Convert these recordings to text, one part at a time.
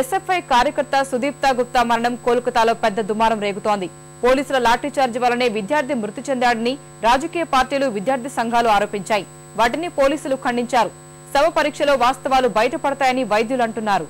SFI కార్యకర్త సుదీప్తా గుప్తా మరణం కోల్కతాలో పెద్ద దుమారం రేగుతోంది. పోలీసుల లాఠీచార్జ్ వల్లనే విద్యార్థి మృతి చెందాడని రాజకీయ పార్టీలు, విద్యార్థి సంఘాలు ఆరోపించాయి. వాటిని పోలీసులు ఖండించారు. శవ పరీక్షలో వాస్తవాలు బయటపడతాయని వైద్యులు అంటున్నారు.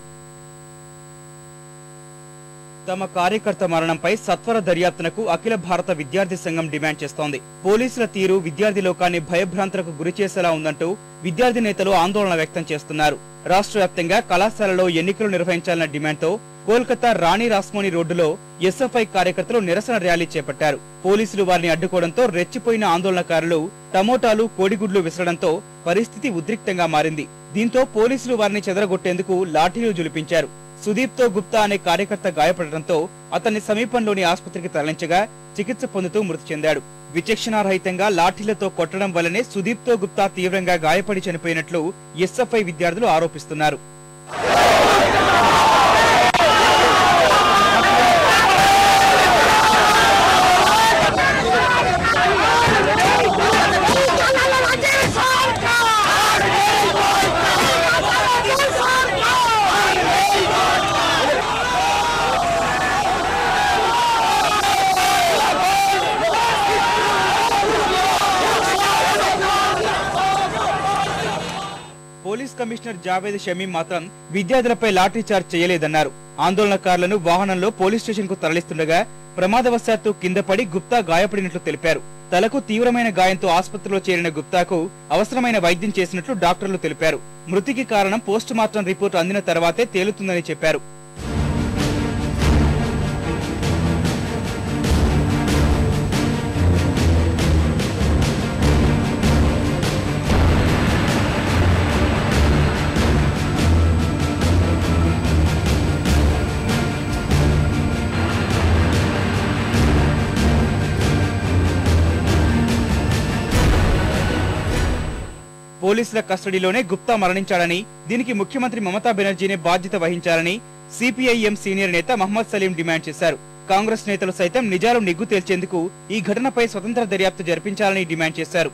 తమ కార్యకర్త మరణంపై సత్వర దర్యాప్తునకు అఖిల భారత విద్యార్థి సంఘం డిమాండ్ చేస్తోంది. పోలీసుల తీరు విద్యార్థి లోకాన్ని భయభ్రాంతులకు గురిచేసేలా ఉందంటూ విద్యార్థి నేతలు ఆందోళన వ్యక్తం చేస్తున్నారు. రాష్ట్ర వ్యాప్తంగా కళాశాలలో ఎన్నికలు నిర్వహించాలన్న డిమాండ్తో కోల్కతా రాణి రాస్మోని రోడ్డులో ఎస్ఎఫ్ఐ కార్యకర్తలు నిరసన ర్యాలీ చేపట్టారు. పోలీసులు వారిని అడ్డుకోవడంతో రెచ్చిపోయిన ఆందోళనకారులు టమోటాలు, కోడిగుడ్లు విసరడంతో పరిస్థితి ఉద్రిక్తంగా మారింది. దీంతో పోలీసులు వారిని చెదరగొట్టేందుకు లాఠీలు జులిపించారు. సుదీప్తో గుప్తా అనే కార్యకర్త గాయపడటంతో అతన్ని సమీపంలోని ఆసుపత్రికి తరలించగా చికిత్స పొందుతూ మృతి చెందాడు. విచక్షణారహితంగా లాఠీలతో కొట్టడం వల్లనే సుదీప్తో గుప్తా తీవ్రంగా గాయపడి చనిపోయినట్లు ఎస్ఎఫ్ఐ విద్యార్థులు ఆరోపిస్తున్నారు. పోలీస్ కమిషనర్ జావేద్ షమీం మాత్రం విద్యార్థులపై లాఠీ చార్జ్ చేయలేదన్నారు. ఆందోళనకారులను వాహనంలో పోలీస్ స్టేషన్ కు తరలిస్తుండగా ప్రమాదవశాత్తు కింద పడి గుప్తా గాయపడినట్లు తెలిపారు. తలకు తీవ్రమైన గాయంతో ఆసుపత్రిలో చేరిన గుప్తాకు అవసరమైన వైద్యం చేసినట్లు డాక్టర్లు తెలిపారు. మృతికి కారణం పోస్టుమార్టం రిపోర్టు అందిన తర్వాతే తేలుతుందని చెప్పారు. పోలీసుల కస్టడీలోనే గుప్తా మరణించాడని, దీనికి ముఖ్యమంత్రి మమతా బెనర్జీనే బాధ్యత వహించాలని సిపిఐఎం సీనియర్ నేత మహమ్మద్ సలీం డిమాండ్ చేశారు. కాంగ్రెస్ నేతలు సైతం నిజాలు నిగ్గు తేల్చేందుకు ఈ ఘటనపై స్వతంత్ర దర్యాప్తు జరిపించాలని డిమాండ్ చేశారు.